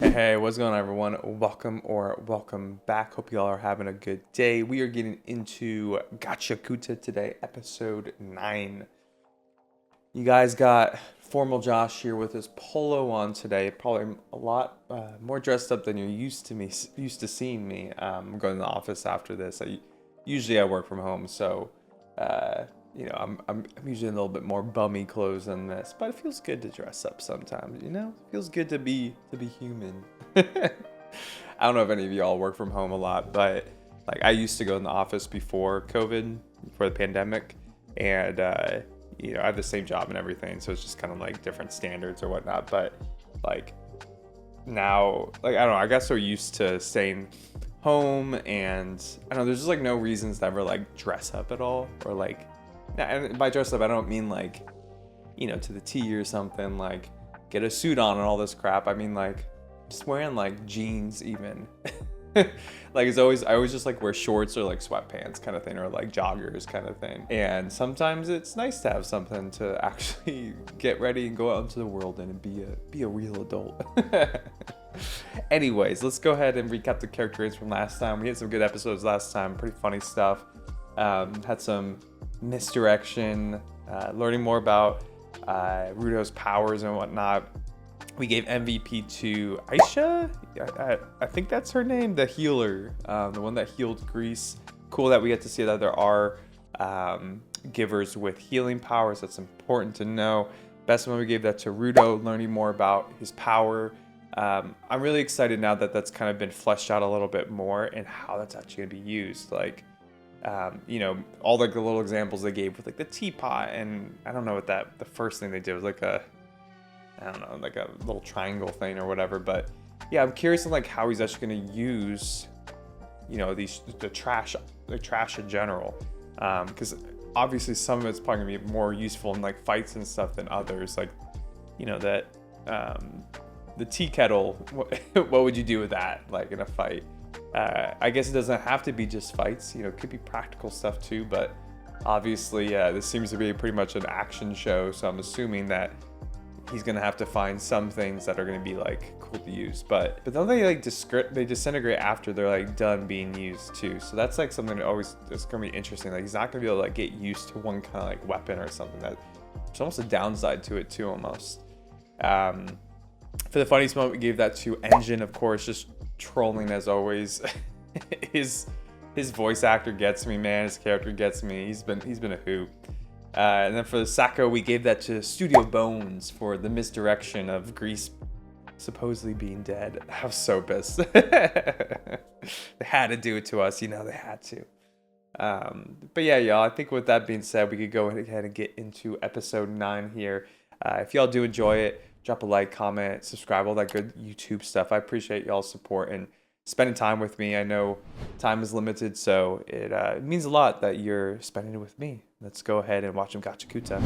Hey, what's going on, everyone? Welcome back. Hope y'all are having a good day. We are getting into Gachiakuta today, episode 9. You guys got Formal Josh here with his polo on today. Probably a lot more dressed up than you're used to seeing me. I'm going to the office after this. Usually I work from home, so I'm usually in a little bit more bummy clothes than this, but it feels good to dress up sometimes. It feels good to be human. I don't know if any of y'all work from home a lot, but like I used to go in the office before COVID, before the pandemic, and I have the same job and everything, so it's just kind of like different standards or whatnot. But like now, like I don't know, I got so used to staying home, and I don't know, there's just like no reasons to ever like dress up at all, or like, and by dress up I don't mean like to the T or something, like get a suit on and all this crap. I mean like just wearing like jeans even. Like I always just like wear shorts or like sweatpants kind of thing, or like joggers kind of thing. And sometimes it's nice to have something to actually get ready and go out into the world and be a real adult. Anyways, let's go ahead and recap the characters from last time. We had some good episodes last time, pretty funny stuff. Had some misdirection, learning more about Rudo's powers and whatnot. We gave MVP to Aisha. I think that's her name, the healer, the one that healed Greece. Cool that we get to see that there are givers with healing powers. That's important to know. Best one, we gave that to Rudo, learning more about his power. I'm really excited now that that's kind of been fleshed out a little bit more and how that's actually going to be used. Like, all like the little examples they gave with like the teapot, and I don't know what the first thing they did was like like a little triangle thing or whatever. But yeah, I'm curious on like how he's actually going to use, the trash in general. Because obviously some of it's probably going to be more useful in like fights and stuff than others. Like, the tea kettle, what would you do with that, like in a fight? I guess it doesn't have to be just fights, it could be practical stuff too, but obviously this seems to be pretty much an action show, so I'm assuming that he's gonna have to find some things that are gonna be like cool to use, but then they like they disintegrate after they're like done being used too, so that's like something that always is gonna be interesting. Like he's not gonna be able to like get used to one kind of like weapon or something. That it's almost a downside to it too, almost. For the funniest moment, we gave that to Engine, of course, just trolling as always. his voice actor gets me, man. His character gets me. He's been a hoot. And then for the Sacco, we gave that to Studio Bones for the misdirection of Greece supposedly being dead. I was so pissed. They had to do it to us, they had to. But yeah, y'all, I think with that being said, we could go ahead and get into episode 9 here. If y'all do enjoy it, drop a like, comment, subscribe, all that good YouTube stuff. I appreciate y'all's support and spending time with me. I know time is limited, so it means a lot that you're spending it with me. Let's go ahead and watch some Gachiakuta.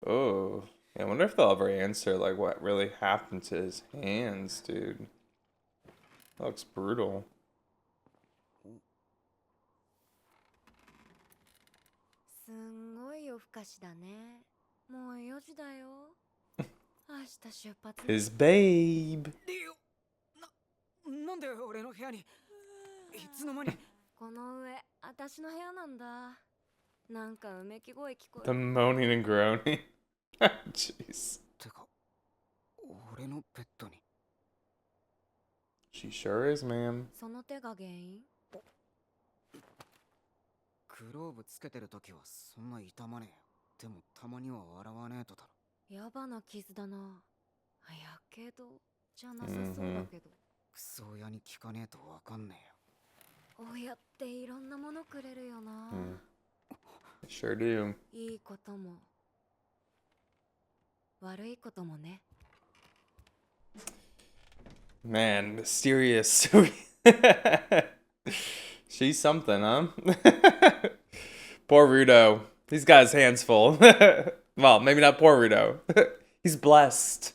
Oh, I wonder if they'll ever answer like what really happened to his hands, dude. That looks brutal. すんごい夜更かしだね。もう4時だよ。明日出発。His babe. なんで俺の部屋にいつの間にこの上、私の部屋なんだ。なんかうめき声聞こえ The る。moaning and groaning. Jeez. てか俺のベッドに She sure is, man. その手が原因？クローブつけてる時はそんな痛まねえよ。でもたまには笑わねえとだろ。やばな傷だな。やけどじゃなさそうだけど。クソ親に聞かねえとわかんねえよ。親っていろんなものくれるよな。I sure do. いいことも悪いこともね。 Man, mysterious. She's something, huh? Poor Rudo. He's got his hands full. Well, maybe not poor Rudo. He's blessed.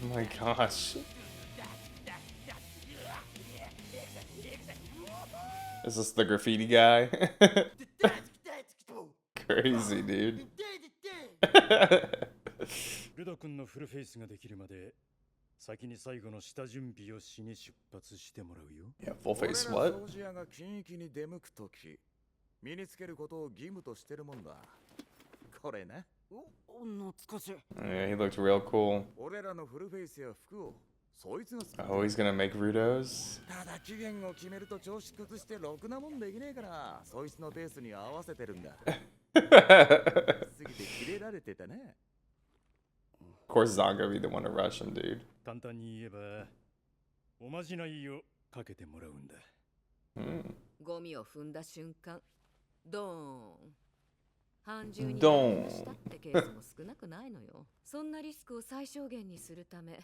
Oh my gosh. Is this the graffiti guy? Crazy, dude. ルド君のフルフェイスができるまで先に最後の下準備をしに出発してもらうよ。 Yeah, full face 俺ら what? 掃除屋が均一に出向くとき、身につけることを義務としてるもんだ。これな。懐かしい。 Yeah, he looked real cool. 俺らのフルフェイスや服をそいつが作る。 Oh, he's gonna make Rudos? ただ期限を決めると調子崩してろくなもんできねえから、そいつのペースに合わせてるんだ。過ぎてキレられてたね。 Of course, Zongo be the one to rush him, dude. 簡単に言えばおまじないをかけてもらうんだ。 Mm. ゴミを踏んだ瞬間ドーン半獣にドーンしたってケースも少なくないのよ。そんなリスクを最小限にするため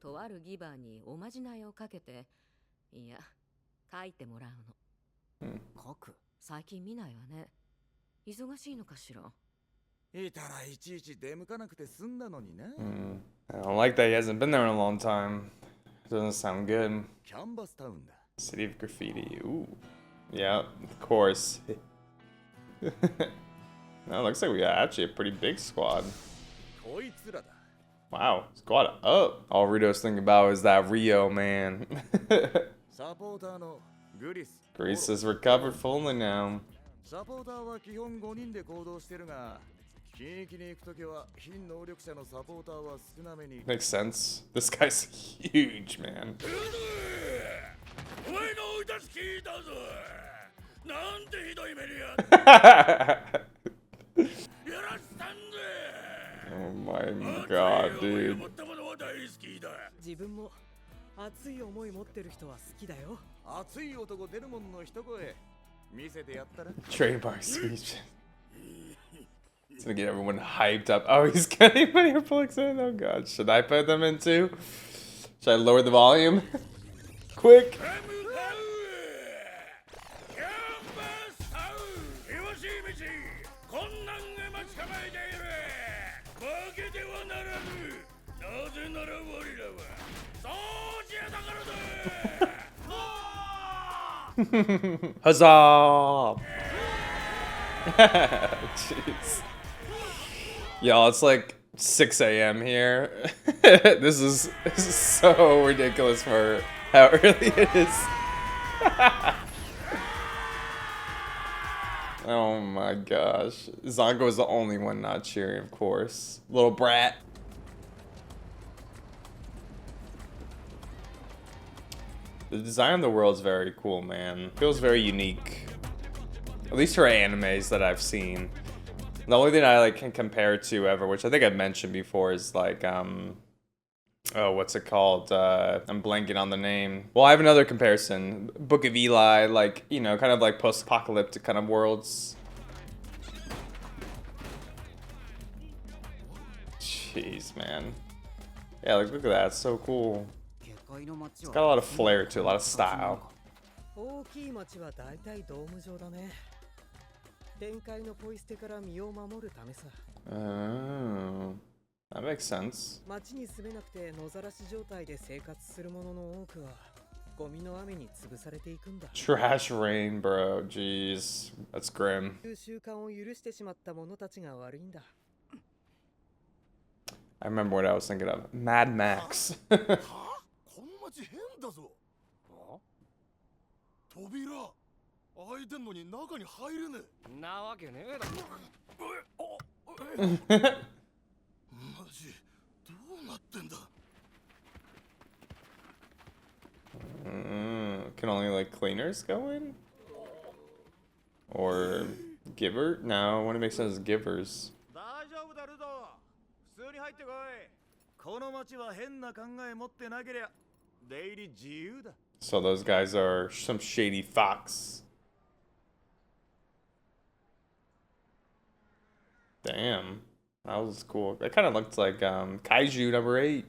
とあるギバーにおまじないをかけていや書いてもらうの。書く。最近見ないわね。忙しいのかしら。いたらいちいち出向かなくて済んだのにな。 Mm. I don't like that he hasn't been there in a long time. Doesn't sound good. キャンバスタウンだ。 City of Graffiti. Ooh. Yeah, of course. No, it looks like we got actually a pretty big squad. こいつらだ。 Wow, squad up. All Rito's thinking about is that Rio, man. サポーターのグリス。 Greece is recovered fully now. サポーターは基本5人で行動してるが、近域に行くときは非能力者のサポーターは少なめに。 Makes sense. This guy's huge, man. お前の歌好きだぞ。なんてひどい目にやらしたんだ。 Oh my god, dude. 持ったものは大好きだ。自分も熱い思い持ってる人は好きだよ。熱い男出るもんの一声見せてやったら。 Trademark speech. It's gonna get everyone hyped up. Oh, he's getting many reflex in. Oh god. Should I put them in too? Should I lower the volume? Quick! キャンパスタウン、険しい道、困難が待ち構えている。ボケではならぬ、なぜなら我らは掃除屋だからだ。 Huzzah! Jeez. Y'all, it's like 6 a.m. here. This is so ridiculous for how early it is. Oh my gosh. Zongo is the only one not cheering, of course. Little brat. The design of the world is very cool, man. Feels very unique. At least for animes that I've seen. The only thing I like can compare it to ever, which I think I've mentioned before, is like oh, what's it called? I'm blanking on the name. Well, I have another comparison. Book of Eli, like, you know, kind of like post-apocalyptic kind of worlds. Jeez, man. Yeah, like, look at that. It's so cool. It's got a lot of flair to it, a lot of style. 大きい町は大体ドーム状だね。展開のポイ捨てから身を守るためさ。Oh, that makes sense. 町に住めなくて野ざらし状態で生活する者の多くはゴミの雨に潰されていくんだ。 Trash rain, bro. Jeez. That's grim. 習慣を許してしまった者たちが悪いんだ。 I remember what I was thinking of. Mad Max. この街変だぞ。扉開いてんのに中に入れねえ。なわけねえだろ。マジどうなってんだ。 Can only like cleaners go in? Or giver? No, wouldn't make sense as givers. 大丈夫だルド。普通に入ってこい。この街は変な考え持ってなけりゃ出入り自由だ。 So those guys are some shady fox. Damn. That was cool. That kind of looked like Kaiju number 8.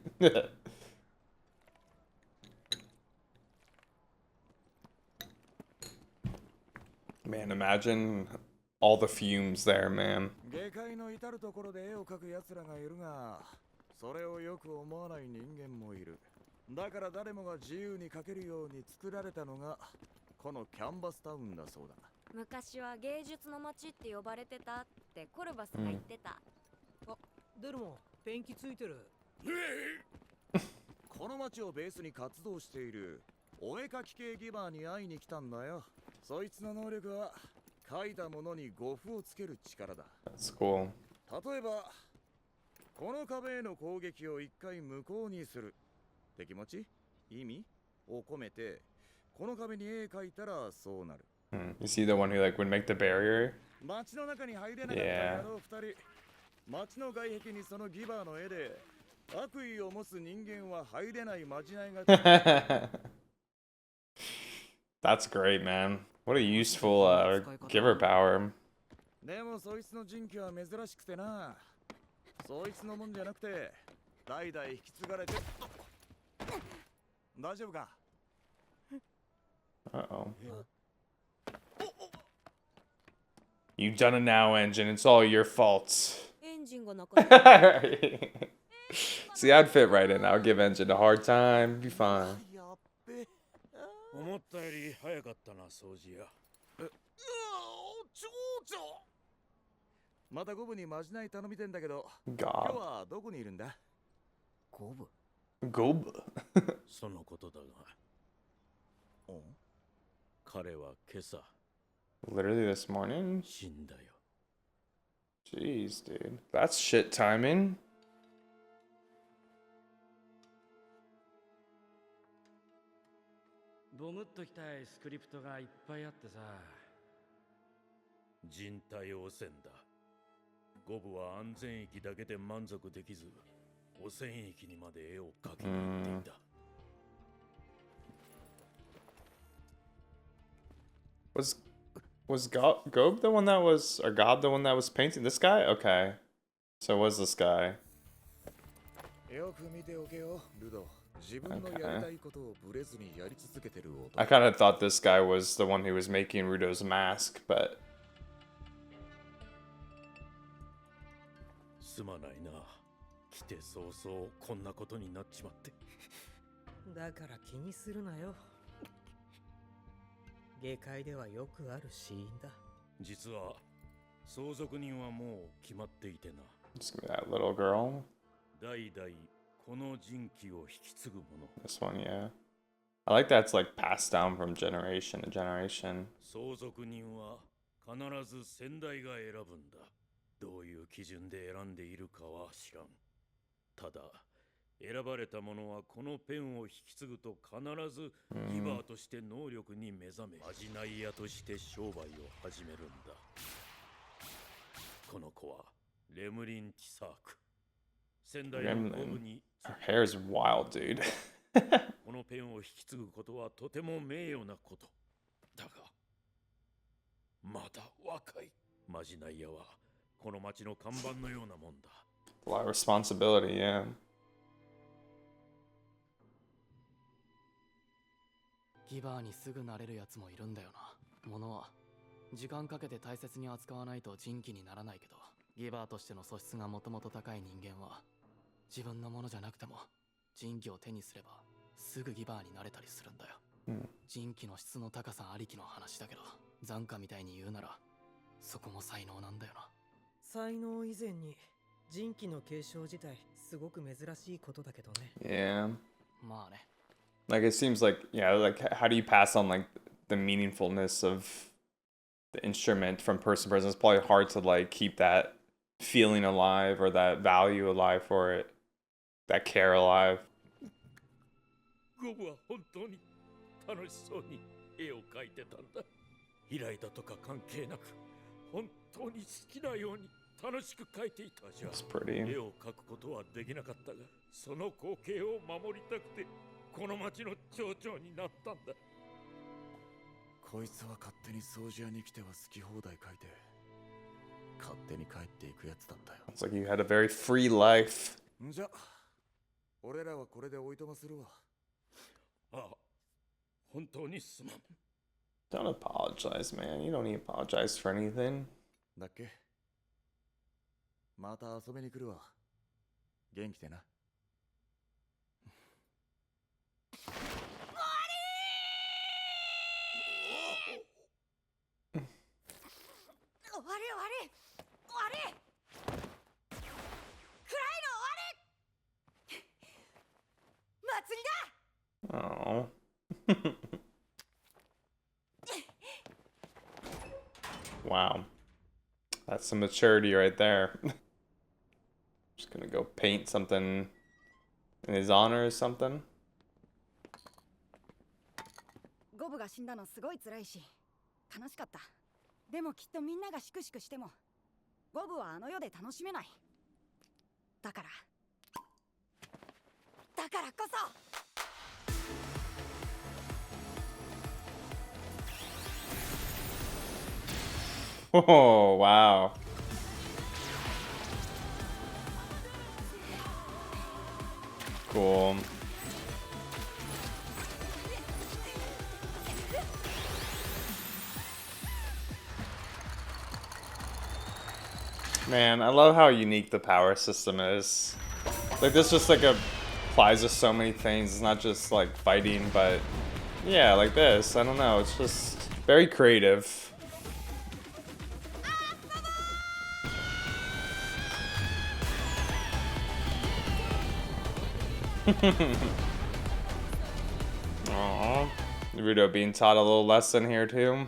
Man, imagine all the fumes there, man. 下界の至るところで絵を描く奴らがいるが、それをよく思わない人間もいる。だから誰もが自由に描けるように作られたのがこのキャンバスタウンだそうだ。昔は芸術の街って呼ばれてたってコルバスが言ってた。デルモペンキついてる。この街をベースに活動しているお絵描き系ギバーに会いに来たんだよ。そいつの能力は描いたものに護符をつける力だ。 That's cool. 例えばこの壁への攻撃を一回無効にするって気持ち意味を込めてこの壁に絵描いたらそうなる。Is he the one who like would make the barrier? 街の中に入れなかった野郎二人。街の外壁にそのギバーの絵で悪意を持つ人間は入れないまじないが。That's great, man. What a useful giver power. でもそいつの人気は珍しくてな。そいつのもんじゃなくて代々引き継がれて。大丈夫か？ Uh-oh. You've done it now, engine. It's all your fault. エンジンがなかった。 See, I'd fit right in. I'll give engine a hard time. Be fine. やっべ。思ったより早かったな、掃除や。またゴブにまじない頼みてんだけど、今日 God. はどこにいるんだ？五分 Gob. そのことだが、お彼は今朝 Literally this morning? 死んだよ。 Jeez, dude. That's shit timing. ボムっときたいスクリプトがいっぱいあってさ。人体汚染だ。ゴブは安全域だけで満足できず、汚染域にまで絵を描きに行っていた。Was Gob the one that was, or God the one that was painting this guy? Okay. So it was this guy. よく見ておけよ、ルド。自分のやりたいことをブレずにやり続けてる男。 I kind of thought this guy was the one who was making Rudo's mask, but すまないな。来て早々こんなことになっちまって。だから気にするなよ。下界ではよくあるシーンだ。実は相続人はもう決まっていてな。 it's gonna be that little girl. 代々この人気を引き継ぐ者。 This one, yeah. I like that it's like passed down from generation to generation. 相続人は必ず先代が選ぶんだ。どういう基準で選んでいるかは知らん。ただ選ばれた者はこのペンを引き継ぐと必ずギバーとして能力に目覚め、まじない屋として商売を始めるんだ。この子はレムリン・ティサーク。先代のゴブに Her hair is wild, dude. このペンを引き継ぐことはとても名誉なこと。だがまだ若い。まじない屋はこの町の看板のようなもんだ。 A lot of responsibility, yeah. ギバーにすぐなれるやつもいるんだよな。物は時間かけて大切に扱わないと人気にならないけど、ギバーとしての素質がもともと高い人間は自分のものじゃなくても人気を手にすればすぐギバーになれたりするんだよ。人気の質の高さありきの話だけど、残価みたいに言うならそこも才能なんだよな。才能以前に人気の継承自体すごく珍しいことだけどね。Yeah. まあね。 Like it seems like, yeah, like how do you pass on like the meaningfulness of the instrument from person to person? It's probably hard to like keep that feeling alive or that value alive for it, that care alive. ゴブは本当に楽しそうに絵を描いてたんだ。依頼だとか関係なく本当に好きなように楽しく描いていたじゃん。 It's pretty. 絵を描くことはできなかったが、その光景を守りたくてこの町の町長になったんだ。こいつは勝手に掃除屋に来ては好き放題書いて勝手に帰っていくやつだったよ。 It's like you had a very free life. んじゃ俺らはこれでおいとまするわ。ああ、本当にすまん。 Don't apologize, man. You don't need to apologize for anything. だっけ？また遊びに来るわ。元気でな。Oh. Wow. That's some maturity right there. Just gonna go paint something in his honor or something. ゴブが死んだのすごい辛いし悲しかった。でもきっとみんながシクシクしてもゴブはあの世で楽しめない。だからこそ。 Oh, wow. Cool. Man, I love how unique the power system is. Like, this just like applies to so many things. It's not just like fighting, but yeah, like this. I don't know. It's just very creative. Aww. Rudo being taught a little lesson here too.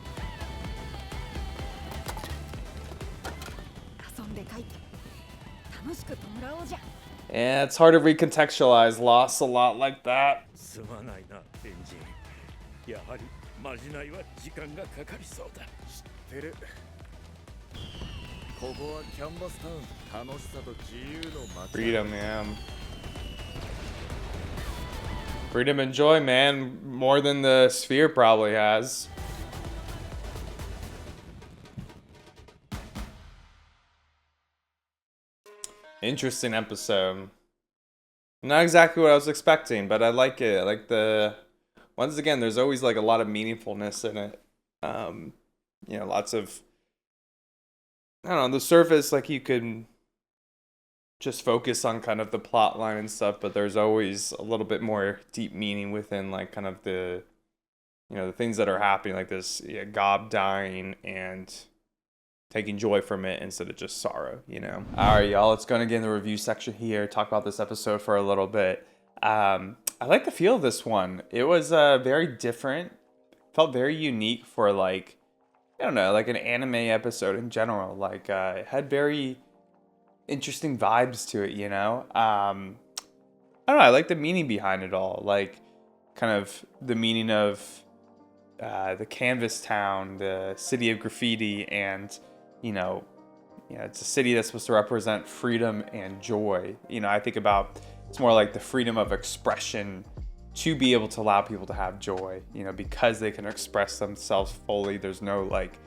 Yeah, it's hard to recontextualize loss a lot like that. すまないな、エンジン。やはりまじないは時間がかかりそうだ。知ってる。ここはキャンバスタウン。楽しさと自由の街。 Freedom, man. Freedom and joy, man. More than the sphere probably has. Interesting episode. Not exactly what I was expecting, but I like it. I like the... Once again, there's always like a lot of meaningfulness in it. You know, lots of... I don't know, on the surface, like you could just focus on kind of the plot line and stuff, but there's always a little bit more deep meaning within like kind of the, you know, the things that are happening, like this Gob dying and taking joy from it instead of just sorrow, you know? All right, y'all, let's go and get in the review section here, talk about this episode for a little bit. I like the feel of this one. It was very different, felt very unique for like, I don't know, like an anime episode in general. Like, it had very interesting vibes to it, you know? I don't know, I like the meaning behind it all. Like, kind of the meaning of the canvas town, the city of graffiti, and, you know, it's a city that's supposed to represent freedom and joy. You know, I think about, it's more like the freedom of expression to be able to allow people to have joy, you know, because they can express themselves fully. There's no like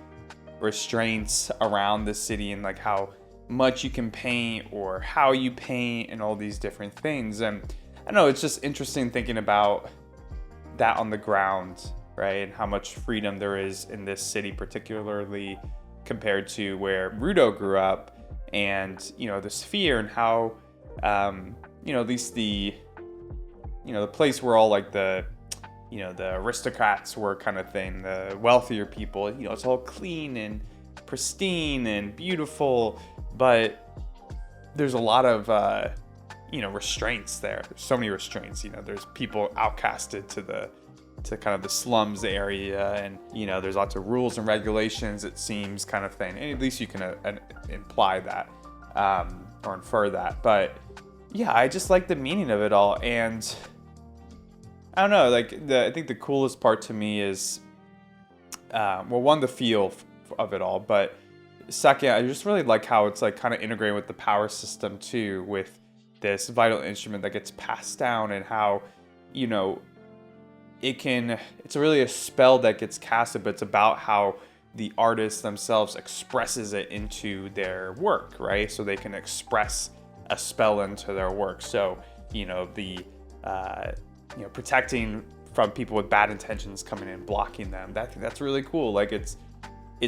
restraints around the city and like how much you can paint or how you paint and all these different things. And I don't know, it's just interesting thinking about that on the ground, right? And how much freedom there is in this city, particularly compared to where Rudo grew up, and, you know, the sphere and how, you know, at least the, you know, the place where all like the, you know, the aristocrats were kind of thing, the wealthier people, you know, it's all clean and pristine and beautiful, but there's a lot of, you know, restraints there. There's so many restraints, you know, there's people outcasted to kind of the slums area, and, you know, there's lots of rules and regulations, it seems, kind of thing. And at least you can imply that, or infer that. But yeah, I just like the meaning of it all. And I don't know, like I think the coolest part to me is, well, one, the feel of it all, but second, I just really like how it's like kind of integrated with the power system too, with this vital instrument that gets passed down, and how, you know, it's really a spell that gets casted, but it's about how the artist themselves expresses it into their work, right? So they can express a spell into their work. So, you know, the, you know, protecting from people with bad intentions coming in, blocking them. That's really cool. Like it's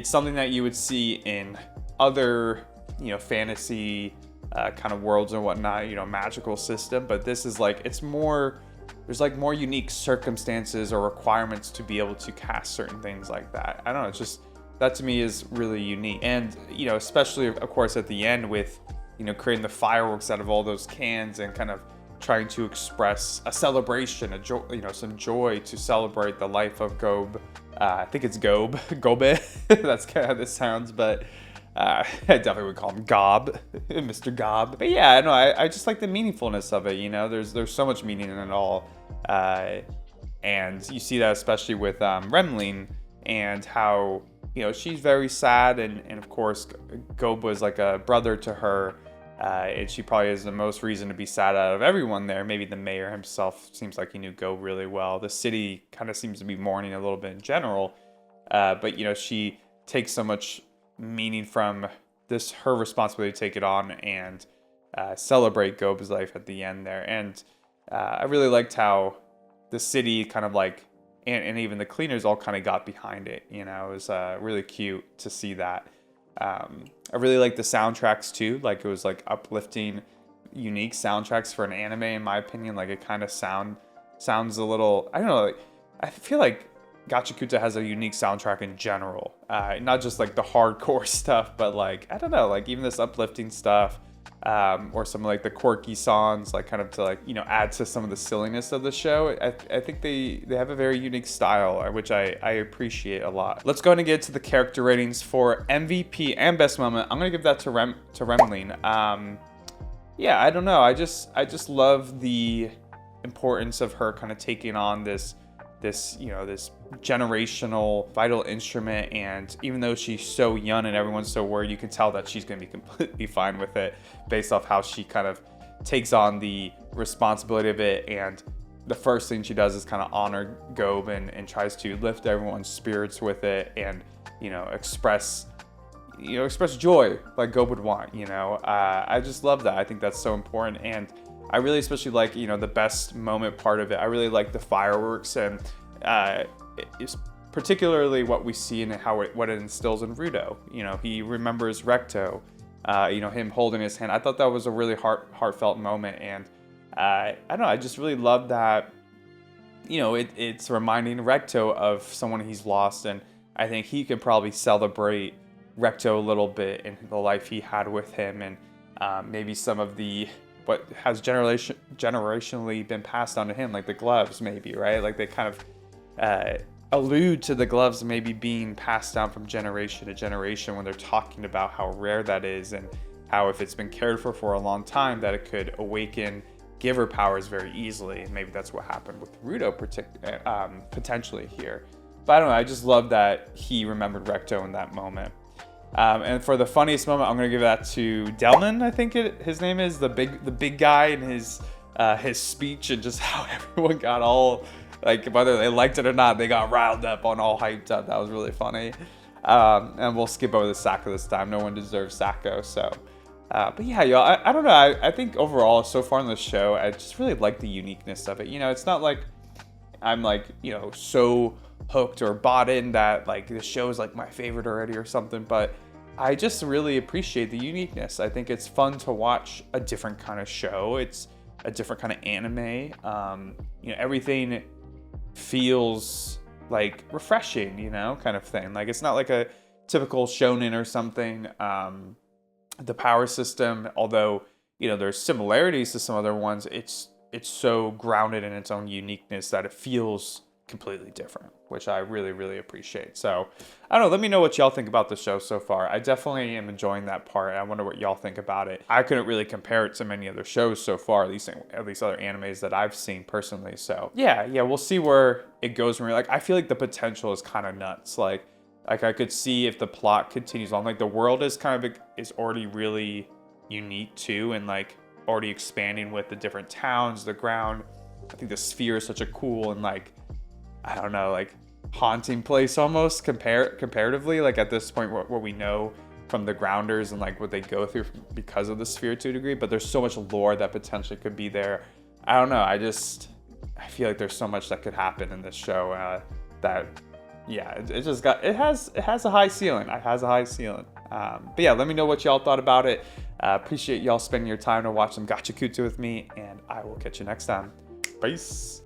something that you would see in other, you know, fantasy kind of worlds and whatnot, you know, magical system. But this is like, it's more, there's like more unique circumstances or requirements to be able to cast certain things like that. I don't know, it's just, that to me is really unique. And, you know, especially of course at the end with, you know, creating the fireworks out of all those cans and kind of trying to express a celebration, a joy, you know, some joy to celebrate the life of Gob. I think it's Gobe. That's kind of how this sounds, but I definitely would call him Gob, Mr. Gob. But yeah, no, I just like the meaningfulness of it. You know, there's so much meaning in it all, and you see that especially with Remling and how, you know, she's very sad, and of course Gob was like a brother to her, and she probably has the most reason to be sad out of everyone there. Maybe the mayor himself seems like he knew Gob really well. The city kind of seems to be mourning a little bit in general, but you know, she takes so much meaning from this, her responsibility to take it on and celebrate Gob's life at the end there. And I really liked how the city kind of like, and even the cleaners all kind of got behind it. You know, it was really cute to see that. I really like the soundtracks too. Like, it was like uplifting, unique soundtracks for an anime, in my opinion. Like, it kind of sounds a little, I don't know, like, I feel like Gachiakuta has a unique soundtrack in general. Not just like the hardcore stuff, but like, I don't know, like even this uplifting stuff, or some like the quirky songs, like kind of to like, you know, add to some of the silliness of the show. I think they have a very unique style, which I appreciate a lot. Let's go ahead and get to the character ratings for MVP and best moment. I'm gonna give that to Remling. Yeah, I don't know. I just love the importance of her kind of taking on this, you know, this generational vital instrument. And even though she's so young and everyone's so worried, you can tell that she's going to be completely fine with it based off how she kind of takes on the responsibility of it. And the first thing she does is kind of honor Gob and tries to lift everyone's spirits with it, and, you know, express joy like Gob would want, you know. I just love that. I think that's so important. And I really especially like, you know, the best moment part of it. I really like the fireworks, and it's particularly what we see and what it instills in Rudo. You know, he remembers Recto, you know, him holding his hand. I thought that was a really heartfelt moment, and I don't know, I just really love that. You know, it's reminding Recto of someone he's lost, and I think he could probably celebrate Recto a little bit in the life he had with him, and maybe some of the what has generationally been passed on to him, like the gloves, maybe, right? Like they kind of allude to the gloves maybe being passed down from generation to generation when they're talking about how rare that is, and how if it's been cared for a long time, that it could awaken giver powers very easily. And maybe that's what happened with Rudo potentially here. But I don't know, I just love that he remembered Recto in that moment. And for the funniest moment, I'm gonna give that to Delman. I think his name is the big guy, in his speech, and just how everyone got all, like, whether they liked it or not, they got riled up and all hyped up. That was really funny. And we'll skip over the Sacco this time. No one deserves Sacco. So, but yeah, y'all. I don't know. I think overall, so far in the show, I just really like the uniqueness of it. You know, it's not like I'm like, you know, so hooked or bought in that like the show is like my favorite already or something, but I just really appreciate the uniqueness. I think it's fun to watch a different kind of show. It's a different kind of anime. You know, everything feels like refreshing, you know, kind of thing. Like, it's not like a typical shonen or something. The power system, although, you know, there's similarities to some other ones, it's so grounded in its own uniqueness that it feels completely different, which I really, really appreciate. So, I don't know, let me know what y'all think about the show so far. I definitely am enjoying that part. I wonder what y'all think about it. I couldn't really compare it to many other shows so far, at least other animes that I've seen personally. So, yeah, we'll see where it goes from here. Like, I feel like the potential is kind of nuts. Like I could see if the plot continues on. Like, the world is already really unique too, and like already expanding with the different towns, the ground. I think the sphere is such a cool and like, I don't know, like haunting place almost comparatively, like at this point where we know from the grounders and like what they go through because of the sphere to a degree, but there's so much lore that potentially could be there. I don't know, I feel like there's so much that could happen in this show that yeah, it has a high ceiling. It has a high ceiling. But yeah, let me know what y'all thought about it. Appreciate y'all spending your time to watch some Gachiakuta with me, and I will catch you next time. Peace.